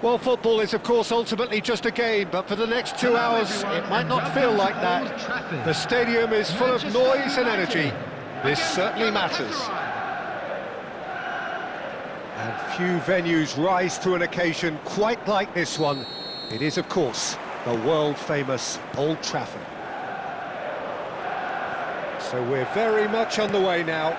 Well, football is, of course, ultimately just a game, but for the next 2 hours, it might not feel like that. The stadium is full of noise and energy. This certainly matters. And few venues rise to an occasion quite like this one. It is, of course, the world-famous Old Trafford. So we're very much on the way now.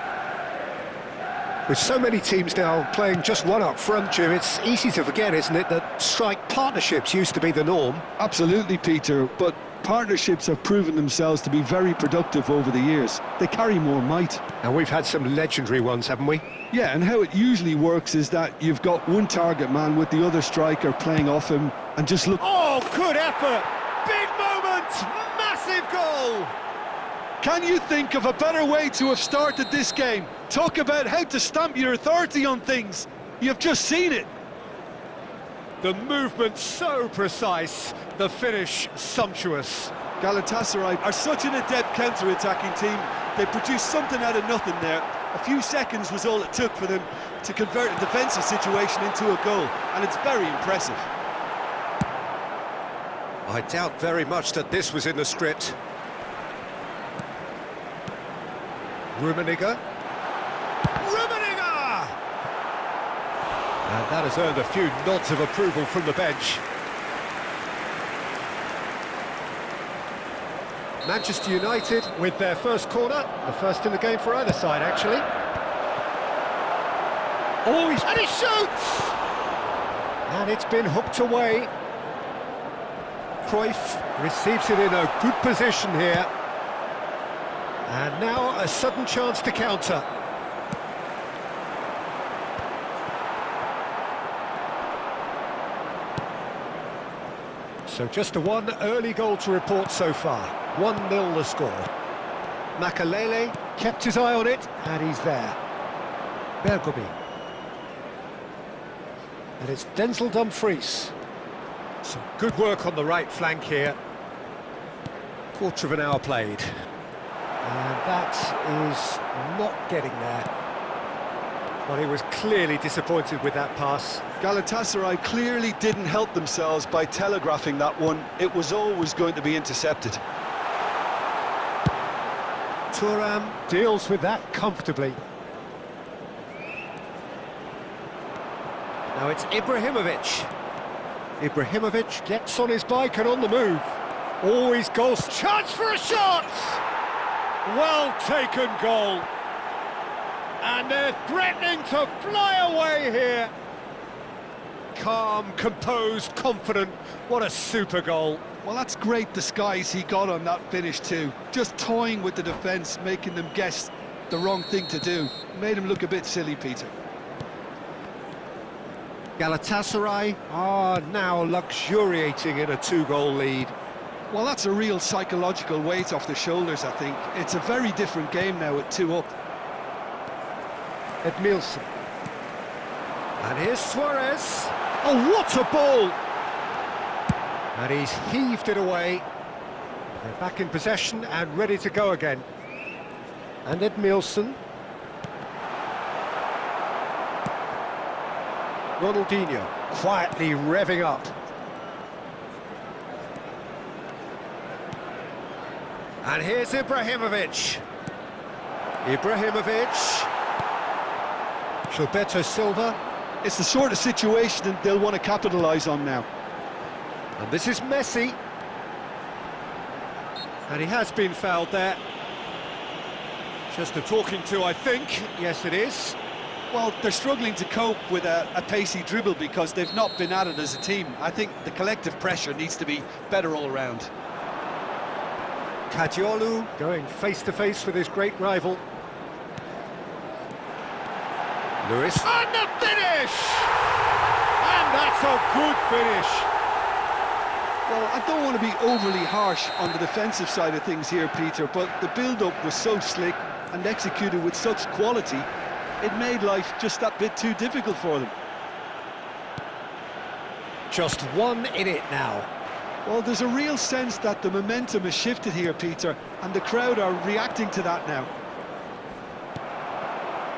With so many teams now playing just one up front, Jim, it's easy to forget, isn't it, that strike partnerships used to be the norm? Absolutely, Peter, but partnerships have proven themselves to be very productive over the years. They carry more might. And we've had some legendary ones, haven't we? Yeah, and how it usually works is that you've got one target man with the other striker playing off him and just look... Oh, good effort! Big moment! Massive goal! Can you think of a better way to have started this game? Talk about how to stamp your authority on things. You've just seen it. The movement so precise, the finish sumptuous. Galatasaray are such an adept counter-attacking team. They produced something out of nothing there. A few seconds was all it took for them to convert a defensive situation into a goal, and it's very impressive. I doubt very much that this was in the script. Rummenigge. And that has earned a few nods of approval from the bench. Manchester United with their first corner, the first in the game for either side, actually. Oh, and he shoots! And it's been hooked away. Cruyff receives it in a good position here. And now a sudden chance to counter. So just the one early goal to report so far. 1-0 the score. Makalele kept his eye on it, and he's there. Bergomi. And it's Denzel Dumfries. Some good work on the right flank here. Quarter of an hour played. And that is not getting there. Well, he was clearly disappointed with that pass. Galatasaray clearly didn't help themselves by telegraphing that one. It was always going to be intercepted. Thuram deals with that comfortably. Now it's Ibrahimovic. Ibrahimovic gets on his bike and on the move. Always goes. Chance for a shot! Well taken goal. And they're threatening to fly away here. calm, composed, confident. What a super goal. Well, that's great disguise he got on that finish too. Just toying with the defence, making them guess the wrong thing to do. Made him look a bit silly, Peter. Galatasaray are now luxuriating in a 2-goal lead. Well, that's a real psychological weight off the shoulders, I think. It's a very different game now with 2 up. Edmilson. And here's Suarez. Oh, what a ball! And he's heaved it away. They're back in possession and ready to go again. And Edmilson. Ronaldinho quietly revving up. And here's Ibrahimovic. Gilberto Silva. It's the sort of situation they'll want to capitalise on now. And this is Messi. And he has been fouled there. Just a talking to, I think. Yes, it is. Well, they're struggling to cope with a pacey dribble because they've not been at it as a team. I think the collective pressure needs to be better all around. Kadiolu going face-to-face with his great rival. Lewis. And the finish! And that's a good finish. Well, I don't want to be overly harsh on the defensive side of things here, Peter, but the build-up was so slick and executed with such quality, it made life just that bit too difficult for them. Just 1 in it now. Well, there's a real sense that the momentum has shifted here, Peter, and the crowd are reacting to that now.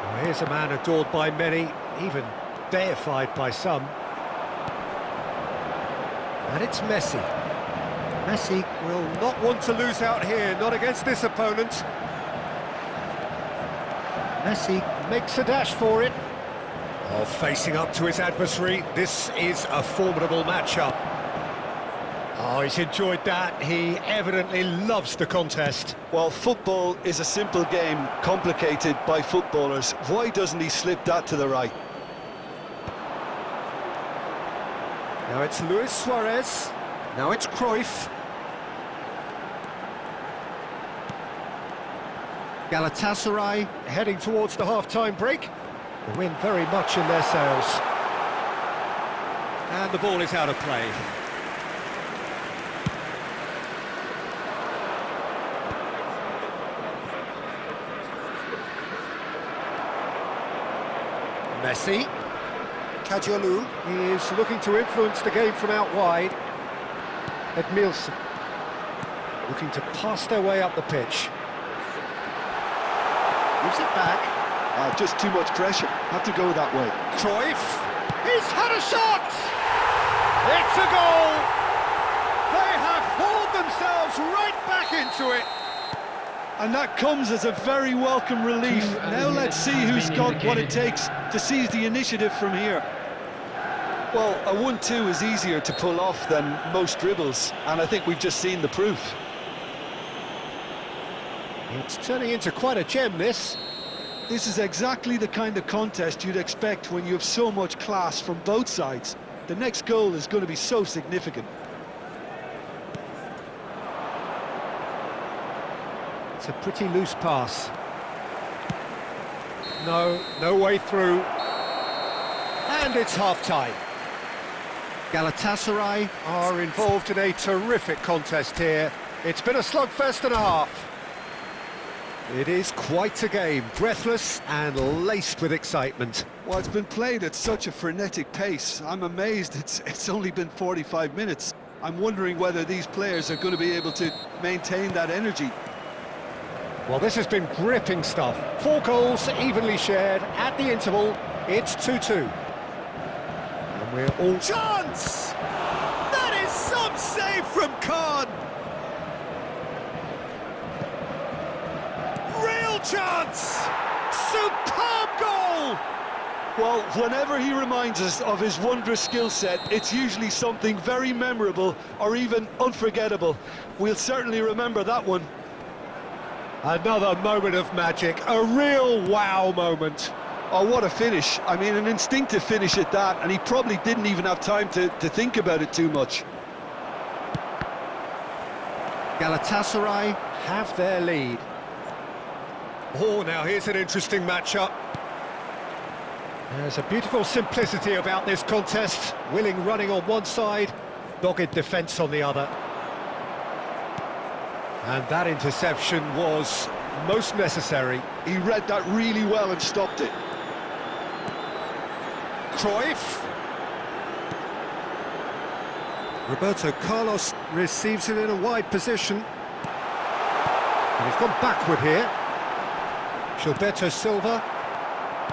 Well, here's a man adored by many, even deified by some. And it's Messi. Messi will not want to lose out here, not against this opponent. Messi makes a dash for it. Oh, facing up to his adversary, this is a formidable matchup. Oh, he's enjoyed that. He evidently loves the contest. Well, football is a simple game, complicated by footballers. Why doesn't he slip that to the right? Now it's Luis Suarez. Now it's Cruyff. Galatasaray heading towards the half-time break. The wind very much in their sails. And the ball is out of play. Messi. Kadiolu is looking to influence the game from out wide. Edmilson looking to pass their way up the pitch. Gives it back. Just too much pressure. Have to go that way. Cruyff. He's had a shot! It's a goal! They have hauled themselves right back into it. And that comes as a very welcome relief. Now let's see who's got what it takes to seize the initiative from here. Well, a 1-2 is easier to pull off than most dribbles, and I think we've just seen the proof. It's turning into quite a gem, this. This is exactly the kind of contest you'd expect when you have so much class from both sides. The next goal is going to be so significant. It's a pretty loose pass. No way through. And it's half-time. Galatasaray are involved in a terrific contest here. It's been a slugfest and a half. It is quite a game, breathless and laced with excitement. Well, it's been played at such a frenetic pace. I'm amazed it's only been 45 minutes. I'm wondering whether these players are going to be able to maintain that energy. Well, this has been gripping stuff. 4 goals evenly shared at the interval. It's 2-2. And we're all... Chance! That is some save from Khan! Real chance! Superb goal! Well, whenever he reminds us of his wondrous skill set, it's usually something very memorable or even unforgettable. We'll certainly remember that one. Another moment of magic, a real wow moment. Oh, what a finish. I mean, an instinctive finish at that, and he probably didn't even have time to think about it too much. Galatasaray have their lead. Oh, now here's an interesting matchup. There's a beautiful simplicity about this contest. Willing running on one side, dogged defence on the other. And that interception was most necessary. He read that really well and stopped it. Cruyff. Roberto Carlos receives it in a wide position. And he's gone backward here. Gilberto Silva.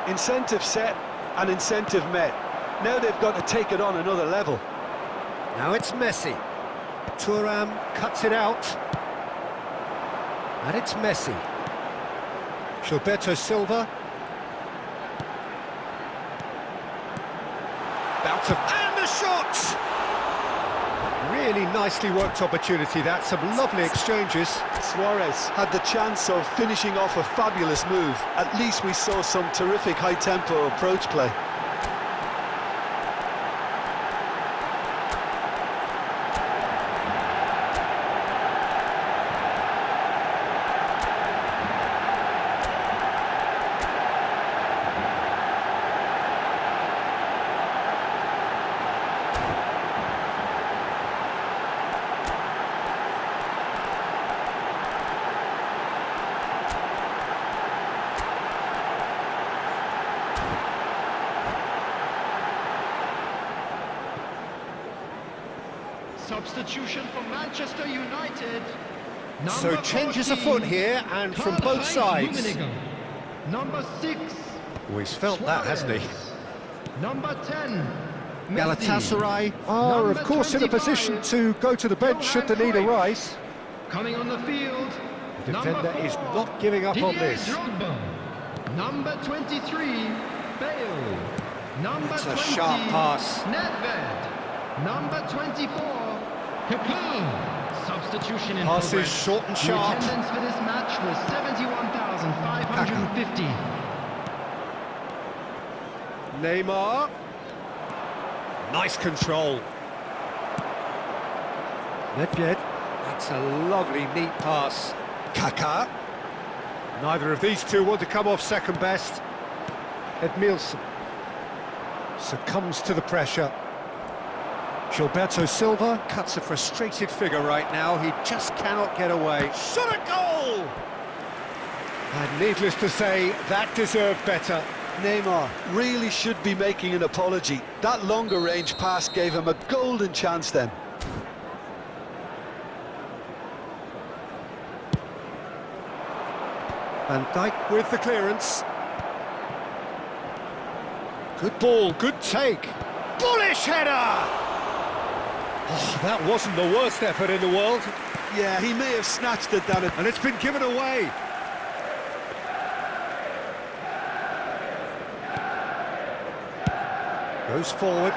Incentive set and incentive met. Now they've got to take it on another level. Now it's Messi. Thuram cuts it out. And it's Messi. Gilberto Silva. Bout of... And the shot! Really nicely worked opportunity, that. Some lovely exchanges. Suarez had the chance of finishing off a fabulous move. At least we saw some terrific high-tempo approach play. Substitution for Manchester United. So changes afoot here, and from both sides. Number 6. Oh, he's felt that, hasn't he? Number 10. Galatasaray are, of course, in a position to go to the bench should the need arise. Coming on the field. The defender is not giving up on this. Number 23, Bale. Number That's a 20, sharp pass. Nedved. Number 24, Kaká. Substitution in Passes progress. short and sharp. The attendance for this match was 71,550. Neymar. Nice control. Nedved. That's a lovely, neat pass. Kaká. Neither of these two want to come off second best. Edmilson succumbs to the pressure. Gilberto Silva cuts a frustrated figure right now. He just cannot get away. Shot a goal! And needless to say, that deserved better. Neymar really should be making an apology. That longer range pass gave him a golden chance then. Van Dijk with the clearance. Good ball, good take. Bullish header! Oh, that wasn't the worst effort in the world. Yeah, he may have snatched it down, And it's been given away. Goes forward.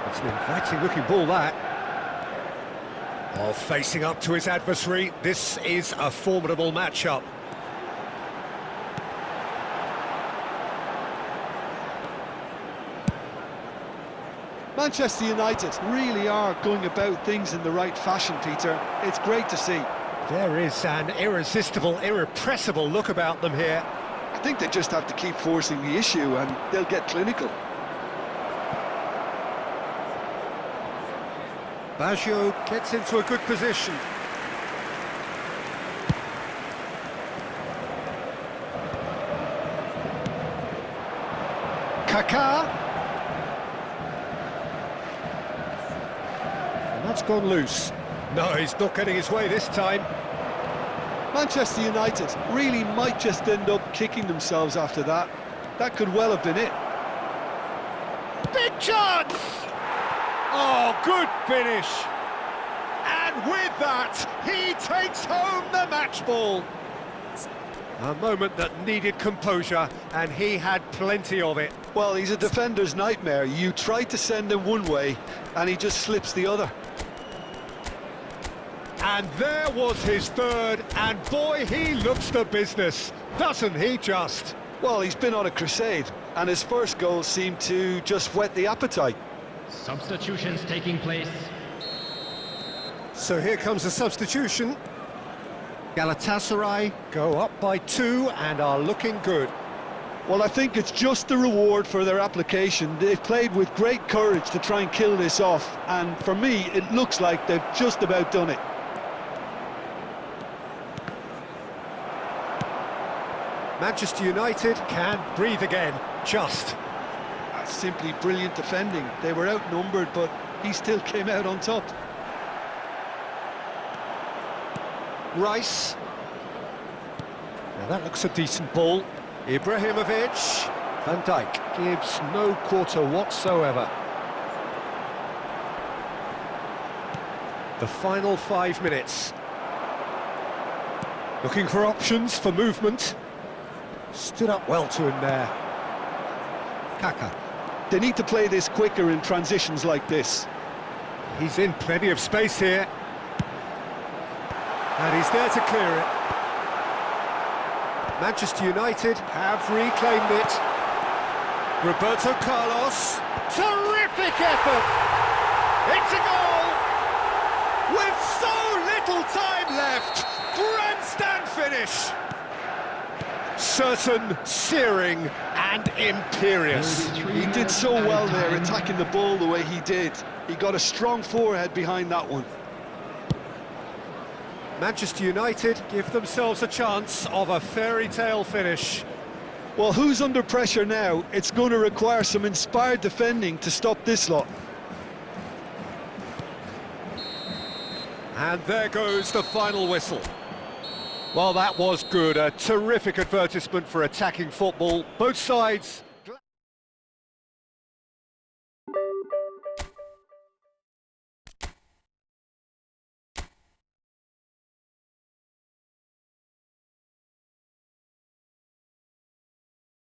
It's an inviting looking ball, that. Oh, facing up to his adversary. This is a formidable matchup. Manchester United really are going about things in the right fashion, Peter. It's great to see. There is an irresistible, irrepressible look about them here. I think they just have to keep forcing the issue and they'll get clinical. Baggio gets into a good position. Kaká. And that's gone loose. No, he's not getting his way this time. Manchester United really might just end up kicking themselves after that. That could well have been it. Big chance! Oh, good finish. And with that, he takes home the match ball. A moment that needed composure, and he had plenty of it. Well, he's a defender's nightmare. You try to send him one way, and he just slips the other. And there was his third, and boy, he looks the business, doesn't he just? Well, he's been on a crusade, and his first goal seemed to just whet the appetite. Substitutions taking place. So here comes a substitution. Galatasaray go up by 2 and are looking good. Well, I think it's just the reward for their application. They've played with great courage to try and kill this off, and for me, it looks like they've just about done it. Manchester United can breathe again, just. That's simply brilliant defending. They were outnumbered, but he still came out on top. Rice. Now that looks a decent ball. Ibrahimovic. Van Dijk gives no quarter whatsoever. The final 5 minutes. Looking for options for movement. Stood up well to him there. Kaka. They need to play this quicker in transitions like this. He's in plenty of space here. And he's there to clear it. Manchester United have reclaimed it. Roberto Carlos. Terrific effort! It's a goal! With so little time left! Grandstand finish! Certain, searing and imperious. He did so well there, attacking the ball the way he did. He got a strong forehead behind that one. Manchester United give themselves a chance of a fairy tale finish. Well, who's under pressure now? It's going to require some inspired defending to stop this lot. And there goes the final whistle. Well, that was good. A terrific advertisement for attacking football. Both sides